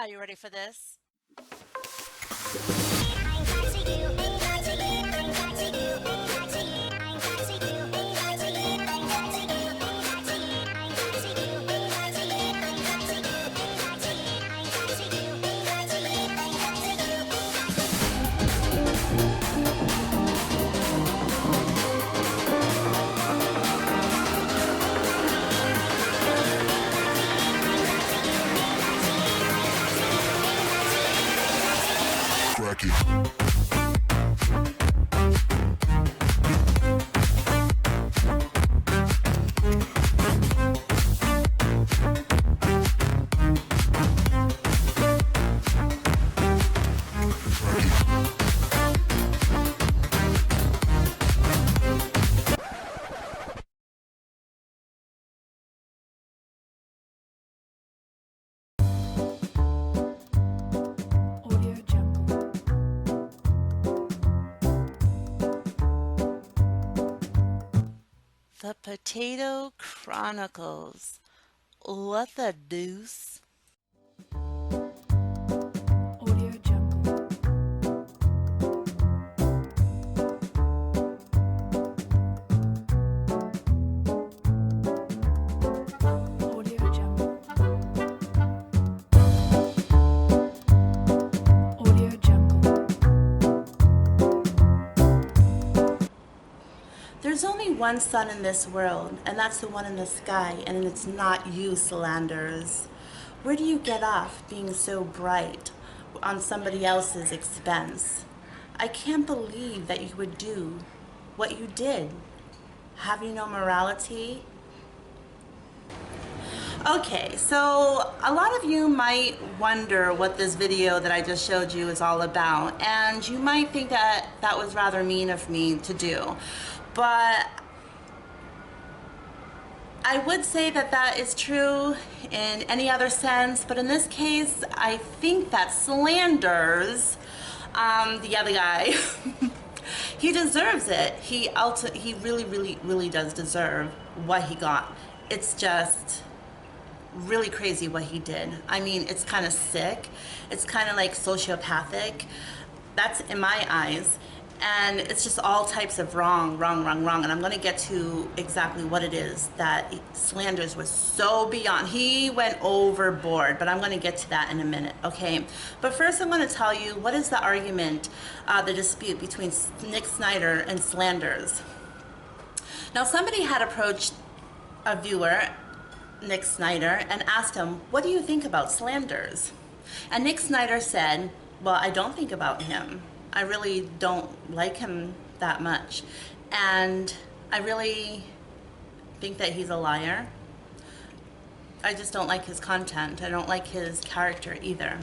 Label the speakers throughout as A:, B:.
A: Are you ready for this? The Potato Chronicles. What the deuce? There's only one sun in this world, and that's the one in the sky, and it's not you, Slanders. Where do you get off being so bright on somebody else's expense? I can't believe that you would do what you did. Have you no morality? Okay, so a lot of you might wonder what this video that I just showed you is all about, and you might think that that was rather mean of me to do. But I would say that that is true in any other sense, but in this case, I think that Slanders, the other guy, he deserves it. He really does deserve what he got. It's just really crazy what he did. I mean, it's kind of sick. It's kind of like sociopathic. That's in my eyes. And it's just all types of wrong. And I'm going to get to exactly what it is that Slanders was so beyond. He went overboard, but I'm going to get to that in a minute, okay? But first I'm going to tell you what is the argument, the dispute between Nick Snider and Slanders. Now, somebody had approached a viewer, Nick Snider, and asked him, what do you think about Slanders? And Nick Snider said, well, I don't think about him. I really don't like him that much. And I really think that he's a liar. I just don't like his content. I don't like his character either.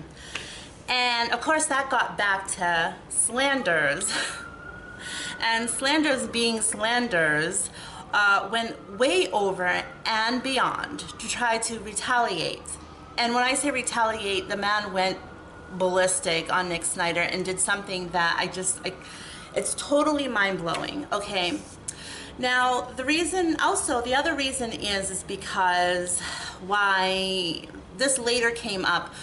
A: And of course that got back to Slanders. And Slanders being Slanders went way over and beyond to try to retaliate. And when I say retaliate, the man went ballistic on Nick Snider and did something that it's totally mind-blowing. Okay, now the other reason is because why this later came up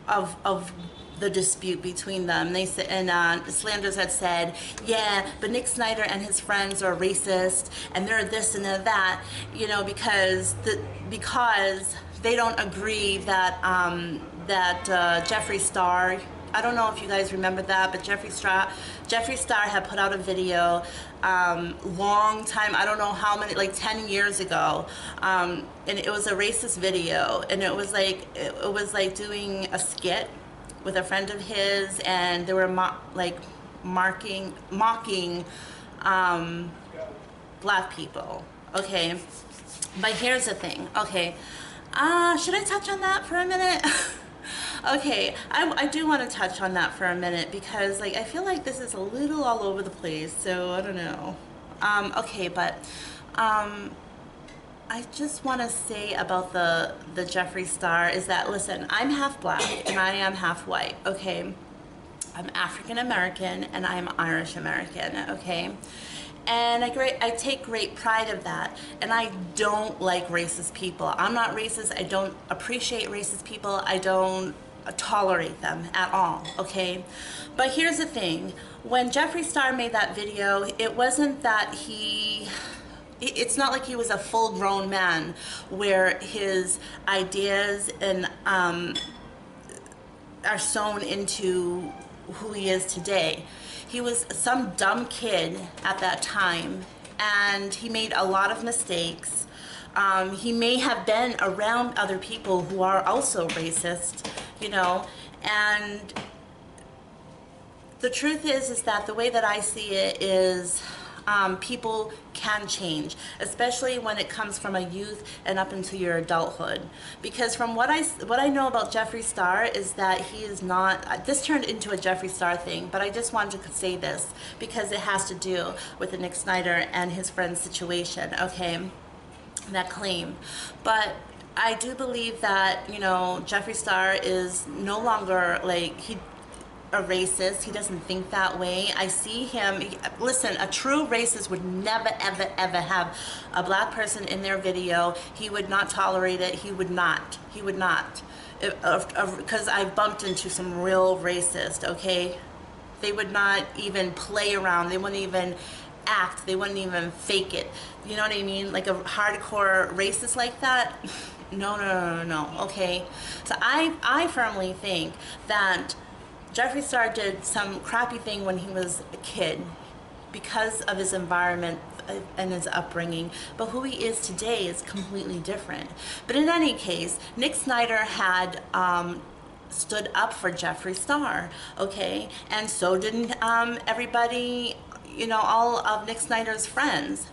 A: of the dispute between them. They said, and Slanders had said, yeah, but Nick Snider and his friends are racist and they're this and they're that, you know, because they don't agree that Jeffree Star, I don't know if you guys remember that, but Jeffree Star had put out a video long time, I don't know how many, like 10 years ago, and it was a racist video, and it was like doing a skit with a friend of his, and they were mocking black people. Okay, but here's the thing. Okay, should I touch on that for a minute? Okay, I do want to touch on that for a minute because I feel like this is a little all over the place, so I don't know. Okay, but I just want to say about the Jeffree Star is that, listen, I'm half black and I am half white, okay? I'm African American and I'm Irish American, okay? And I take great pride of that. And I don't like racist people. I'm not racist. I don't appreciate racist people. I don't tolerate them at all, okay? But here's the thing. When Jeffree Star made that video, it wasn't that it's not like he was a full-grown man where his ideas and are sewn into who he is today. He was some dumb kid at that time, and he made a lot of mistakes. He may have been around other people who are also racist, you know, and the truth is that the way that I see it is people can change, especially when it comes from a youth and up into your adulthood. Because from what I know about Jeffree Star is that he is not, this turned into a Jeffree Star thing, but I just wanted to say this because it has to do with the Nick Snider and his friend's situation, okay, that claim. But I do believe that, you know, Jeffree Star is no longer like a racist. He doesn't think that way. I see him, listen, a true racist would never ever ever have a black person in their video. He would not tolerate it. He would not because I bumped into some real racist, okay? They would not even play around. They wouldn't even act. They wouldn't even fake it. You know what I mean? Like a hardcore racist like that. No, okay? So I firmly think that Jeffree Star did some crappy thing when he was a kid because of his environment and his upbringing, but who he is today is completely different. But in any case, Nick Snider had stood up for Jeffree Star, okay? And so didn't everybody, you know, all of Nick Snider's friends.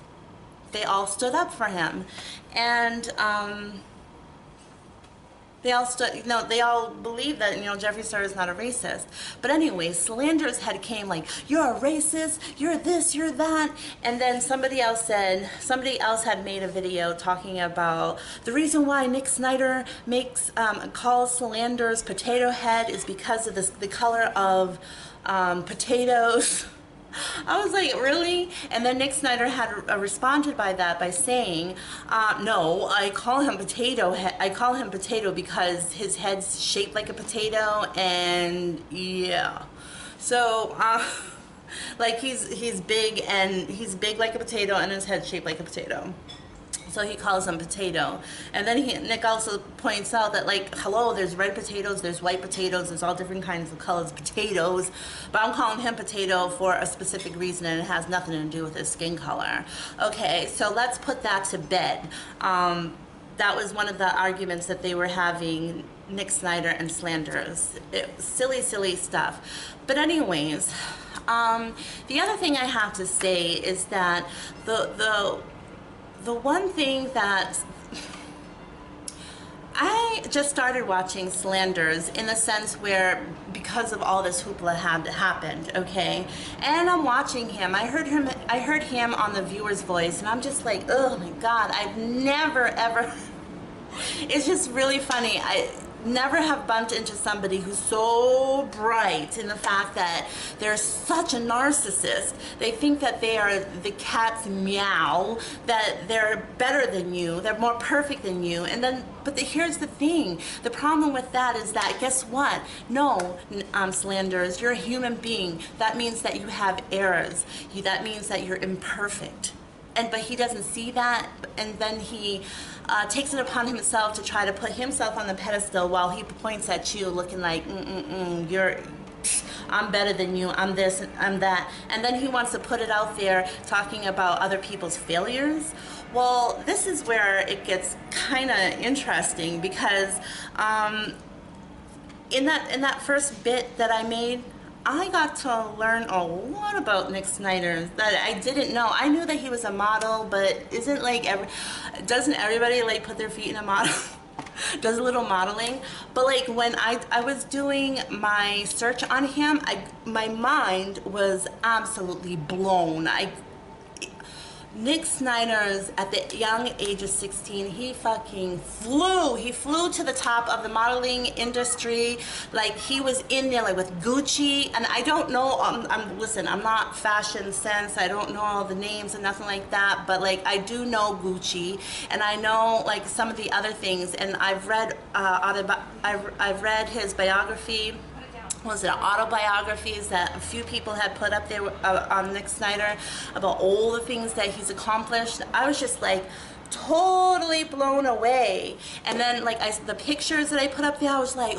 A: They all stood up for him. And they all believe that, you know, Jeffree Star is not a racist. But anyway, Slanders had came like, you're a racist, you're this, you're that. And then somebody else had made a video talking about the reason why Nick Snider calls Slanders potato head is because of the color of potatoes. I was like, really? And then Nick Snider had responded by that by saying, no, I call him potato because his head's shaped like a potato, and yeah. So like he's big like a potato and his head's shaped like a potato. So he calls him potato. And then Nick also points out that, like, hello, there's red potatoes, there's white potatoes, there's all different kinds of colors of potatoes, but I'm calling him potato for a specific reason, and it has nothing to do with his skin color. Okay, so let's put that to bed. That was one of the arguments that they were having, Nick Snider and Slanders. Silly stuff. But anyways, the other thing I have to say is that the one thing that I just started watching Slanders in the sense where because of all this hoopla had happened, okay? And I'm watching him. I heard him on the viewer's voice, and I'm just like, oh my God, I've never ever. It's just really funny. I never have bumped into somebody who's so bright in the fact that they're such a narcissist. They think that they are the cat's meow, that they're better than you, they're more perfect than you. And then, but here's the thing. The problem with that is that, guess what? No, Slanders, you're a human being. That means that you have errors. That means that you're imperfect. But he doesn't see that, and then he takes it upon himself to try to put himself on the pedestal while he points at you looking like, I'm better than you, I'm this, I'm that. And then he wants to put it out there talking about other people's failures. Well, this is where it gets kind of interesting because in that first bit that I made, I got to learn a lot about Nick Snider that I didn't know. I knew that he was a model, but doesn't everybody like put their feet in a model? Does a little modeling? But like when I was doing my search on him, my mind was absolutely blown. Nick Snider's, at the young age of 16, he fucking flew. He flew to the top of the modeling industry. Like, he was in there, like, with Gucci. And I don't know, listen, I'm not fashion sense. I don't know all the names and nothing like that. But, like, I do know Gucci. And I know, like, some of the other things. And I've read, I've read his biography. Was it autobiographies that a few people had put up there on Nick Snider about all the things that he's accomplished. I was just like totally blown away. And then like the pictures that I put up there, I was like,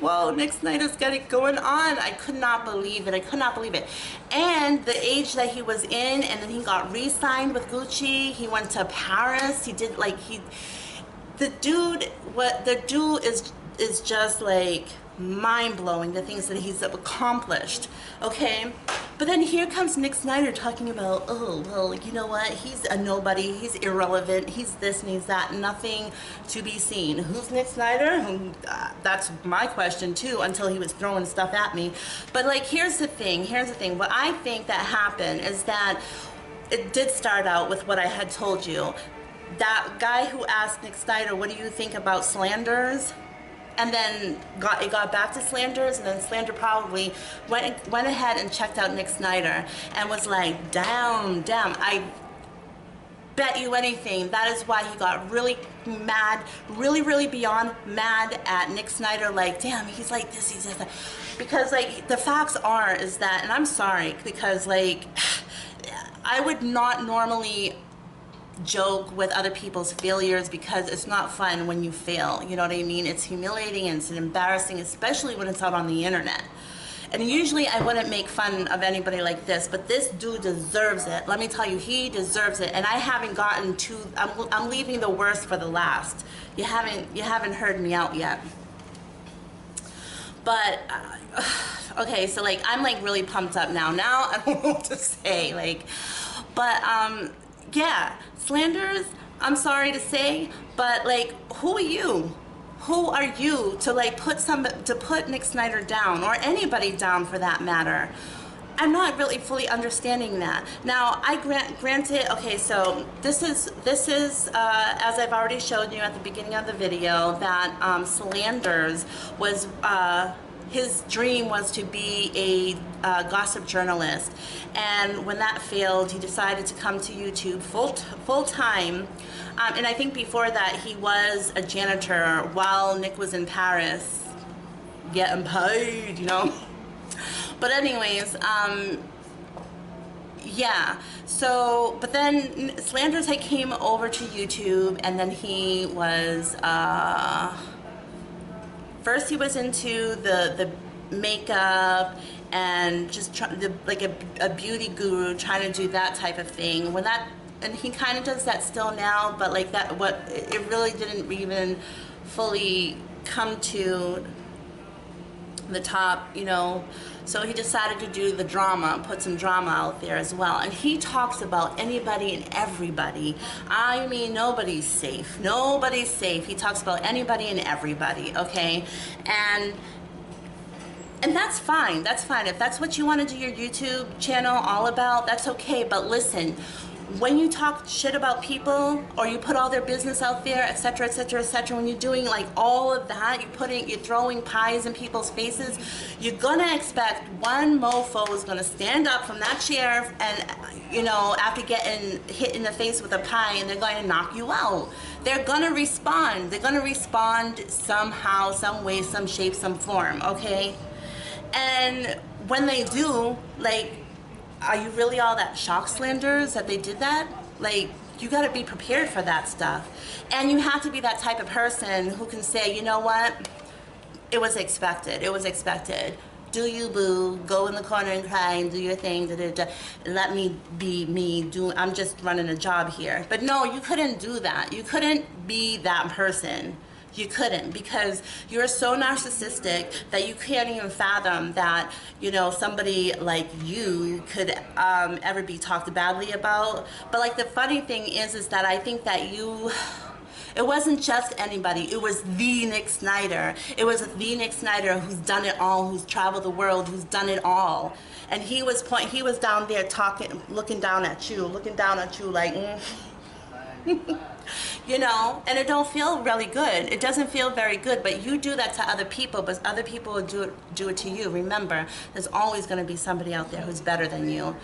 A: wow, Nick Snider's got it going on. I could not believe it. I could not believe it. And the age that he was in, and then he got re-signed with Gucci. He went to Paris. He did like the dude is just like mind-blowing, the things that he's accomplished, okay? But then here comes Nick Snider talking about, oh, well, you know what, he's a nobody, he's irrelevant, he's this and he's that, nothing to be seen. Who's Nick Snider? That's my question too, until he was throwing stuff at me. But like, here's the thing, what I think that happened is that it did start out with what I had told you. That guy who asked Nick Snider, what do you think about Slanders? And then it got back to Slanders, and then Slander probably went ahead and checked out Nick Snider and was like, damn, I bet you anything that is why he got really mad, really beyond mad at Nick Snider. Like, damn, he's like this, he's just that. Because like the facts is that, and I'm sorry, because like I would not normally joke with other people's failures because it's not fun when you fail, you know what I mean? It's humiliating and it's embarrassing, especially when it's out on the internet. And usually I wouldn't make fun of anybody like this, but this dude deserves it. Let me tell you, he deserves it. And I haven't gotten to, I'm leaving the worst for the last. You haven't heard me out yet. But okay, so like I'm like really pumped up now. Now I don't know what to say, like, but yeah, Slanders, I'm sorry to say, but like, who are you? Who are you to like put Nick Snider down, or anybody down for that matter? I'm not really fully understanding that. Now, I granted, okay, so this is as I've already showed you at the beginning of the video, that Slanders was his dream was to be a gossip journalist, and when that failed, he decided to come to YouTube full time. And I think before that, he was a janitor while Nick was in Paris, getting paid, you know. But anyways, yeah. So, but then Slanders had came over to YouTube, and then he was first he was into the makeup and just like a beauty guru, trying to do that type of thing. When that, and he kind of does that still now, but like that, it really didn't even fully come to the top, you know. So he decided to do the drama, put some drama out there as well. And he talks about anybody and everybody. I mean, nobody's safe. Nobody's safe. He talks about anybody and everybody, okay? And that's fine. That's fine. If that's what you want to do your YouTube channel all about, that's okay. But listen, when you talk shit about people, or you put all their business out there, etc., etc., etc., when you're doing like all of that, you're throwing pies in people's faces, you're gonna expect one mofo is gonna stand up from that chair and, you know, after getting hit in the face with a pie, and they're going to knock you out. They're gonna respond. They're gonna respond somehow, some way, some shape, some form, okay? And when they do, like, are you really all that shocked, Slanders, that they did that? Like, you gotta be prepared for that stuff. And you have to be that type of person who can say, you know what? It was expected. It was expected. Do you, boo. Go in the corner and cry and do your thing. Da, da, da. Let me be me. I'm just running a job here. But no, you couldn't do that. You couldn't be that person. You couldn't, because you're so narcissistic that you can't even fathom that, you know, somebody like you could ever be talked badly about. But like the funny thing is that I think that you, It wasn't just anybody. It was the Nick Snider. It was the Nick Snider who's done it all, who's traveled the world, who's done it all. And he was down there talking, looking down at you like, you know, and it don't feel really good. It doesn't feel very good, but you do that to other people, but other people will do it to you. Remember, there's always going to be somebody out there who's better than you.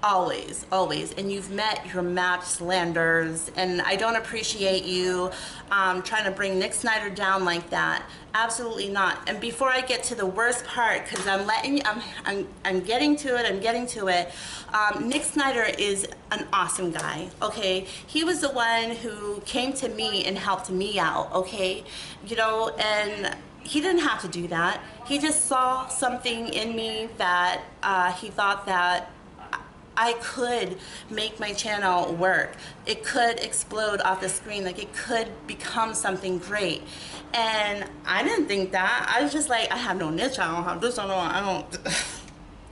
A: Always, always. And you've met your match Slanders, and I don't appreciate you trying to bring Nick Snider down like that. Absolutely not. And before I get to the worst part, because I'm getting to it, Nick Snider is an awesome guy, okay? He was the one who came to me and helped me out, okay? You know, and he didn't have to do that. He just saw something in me that he thought that I could make my channel work. It could explode off the screen, like it could become something great. And I didn't think that. I was just like, I have no niche, I don't have this, I don't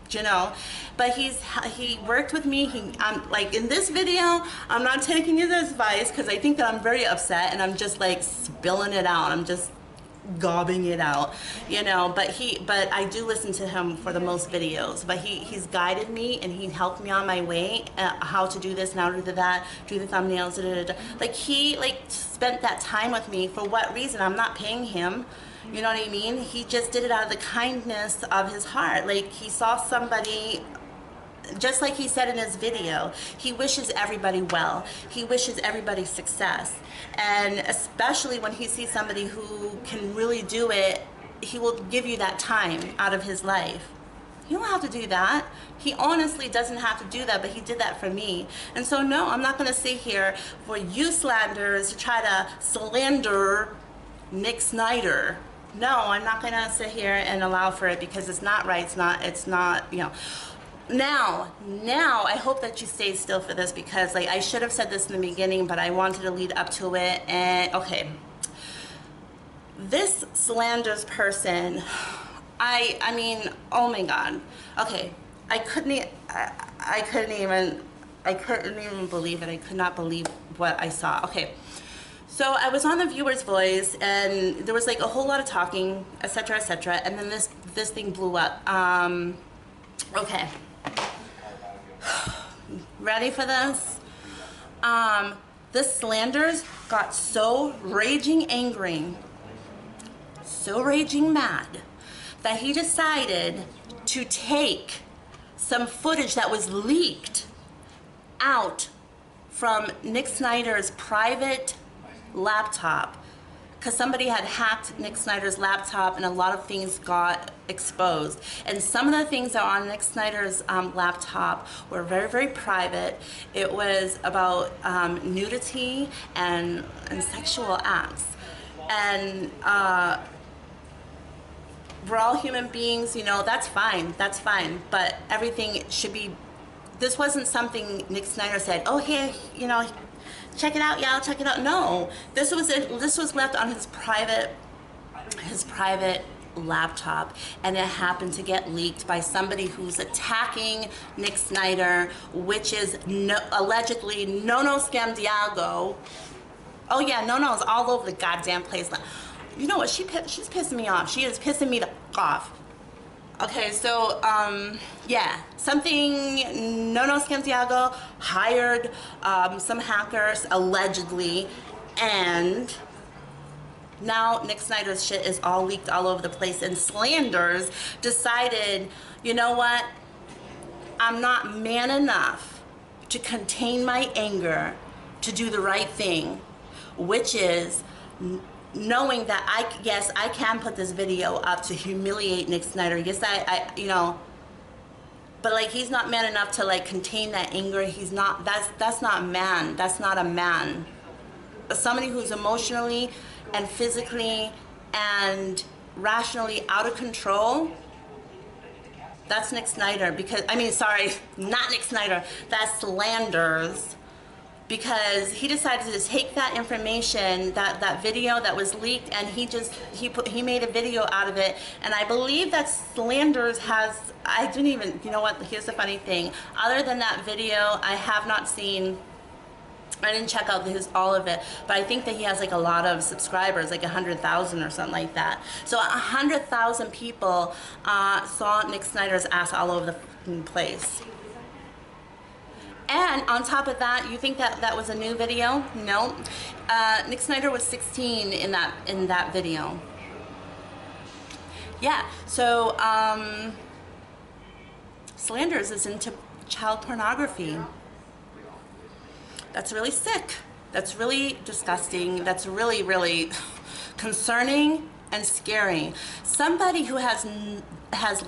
A: you know. But he worked with me. I'm like, in this video, I'm not taking his advice because I think that I'm very upset and I'm just like spilling it out. I'm just gobbing it out, you know. But I do listen to him for the most videos, but he's guided me and he helped me on my way, how to do this, now to do that, do the thumbnails, like he spent that time with me. For what reason? I'm not paying him, you know what I mean? He just did it out of the kindness of his heart. Like he saw somebody, just like he said in his video, he wishes everybody well. He wishes everybody success. And especially when he sees somebody who can really do it, he will give you that time out of his life. You don't have to do that. He honestly doesn't have to do that, but he did that for me. And so no, I'm not gonna sit here for you Slanders to try to slander Nick Snider. No, I'm not gonna sit here and allow for it because it's not right, it's not, you know. Now, I hope that you stay still for this because like I should have said this in the beginning, but I wanted to lead up to it. And okay, this Slanders person, I mean, oh my God. Okay, I couldn't even believe it. I could not believe what I saw. Okay, so I was on the viewer's voice and there was like a whole lot of talking, etc., etc., and then this thing blew up. Okay. Ready for this? The Slanders got so raging angry, so raging mad, that he decided to take some footage that was leaked out from Nick Snider's private laptop, because somebody had hacked Nick Snider's laptop and a lot of things got exposed. And some of the things that are on Nick Snider's laptop were very, very private. It was about nudity and sexual acts. And we're all human beings, you know, that's fine, but everything should be, this wasn't something Nick Snider said, oh, here, you know, check it out, y'all, check it out. No, this was left on his private laptop, and it happened to get leaked by somebody who's attacking Nick Snider, which is allegedly Nono Scamdiago. Oh yeah, Nono's all over the goddamn place. You know what? She's pissing me off. She is pissing me the off. Okay, so yeah, something Nono Scamdiago hired some hackers allegedly, and now Nick Snider's shit is all leaked all over the place, and Slanders decided, you know what? I'm not man enough to contain my anger to do the right thing, which is knowing that yes, I can put this video up to humiliate Nick Snider. Yes, I you know, but like he's not man enough to like contain that anger. He's not, that's not man. That's not a man. Somebody who's emotionally and physically and rationally out of control, that's Nick Snider. Because, I mean, sorry, not Nick Snider, that's Slanders. Because he decided to take that information, that video that was leaked, and he made a video out of it. And I believe that Slanders has, I didn't even, you know what, here's the funny thing. Other than that video, I have not seen I didn't check out all of it, but I think that he has like a lot of subscribers, like 100,000 or something like that. So 100,000 people saw Nick Snider's ass all over the fucking place. And on top of that, you think that that was a new video? No. Nick Snider was 16 in that video. Yeah. So Slanders is into child pornography. That's really sick. That's really disgusting. That's really, really concerning and scary. Somebody who has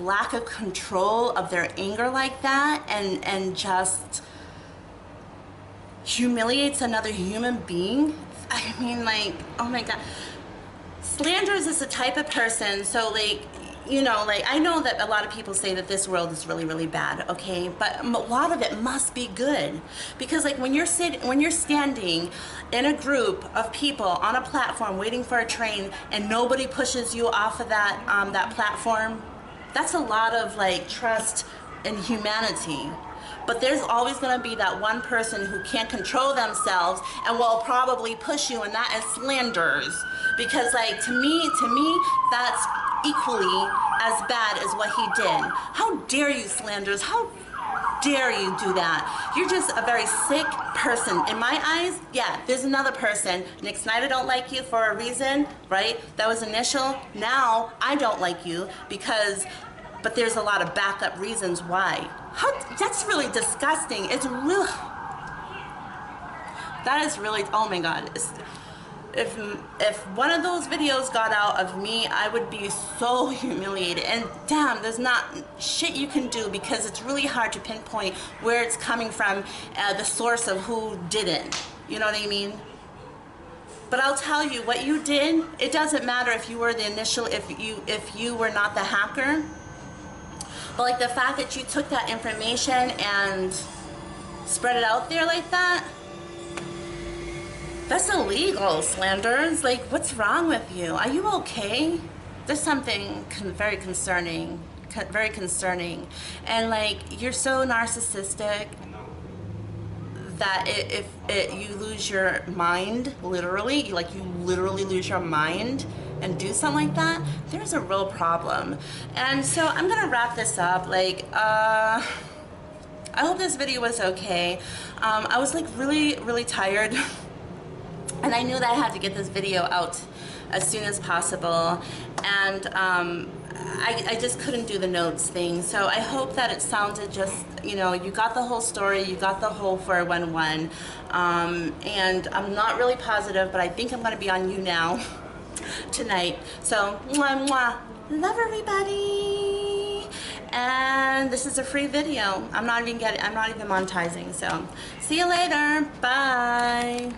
A: lack of control of their anger like that and just humiliates another human being. I mean, like, oh my God. Slanders is the type of person, so like, you know, like, I know that a lot of people say that this world is really, really bad, okay? But a lot of it must be good. Because like when you're standing in a group of people on a platform waiting for a train and nobody pushes you off of that platform, that's a lot of like trust in humanity. But there's always going to be that one person who can't control themselves and will probably push you, and that is Slanders. Because like to me, that's equally as bad as what he did. How dare you, Slanders? How dare you do that? You're just a very sick person. In my eyes, yeah, there's another person. Nick Snider don't like you for a reason, right? That was initial. Now I don't like you because, but there's a lot of backup reasons why. That's really disgusting. It's real. That is really, oh my God. If one of those videos got out of me, I would be so humiliated. And damn, there's not shit you can do because it's really hard to pinpoint where it's coming from, the source of who did it. You know what I mean? But I'll tell you, what you did, it doesn't matter if you were the initial, if you were not the hacker. But like the fact that you took that information and spread it out there like that, that's illegal, Slanders. Like, what's wrong with you? Are you okay? There's something very concerning. And like, you're so narcissistic that if you lose your mind, literally, like you literally lose your mind and do something like that, there's a real problem. And so I'm gonna wrap this up. Like, I hope this video was okay. I was like really, really tired. And I knew that I had to get this video out as soon as possible. And I just couldn't do the notes thing. So I hope that it sounded just, you know, you got the whole story, you got the whole 411. And I'm not really positive, but I think I'm gonna be on You Now tonight. So, mwah, mwah. Love everybody. And this is a free video. I'm not even monetizing. So, see you later. Bye.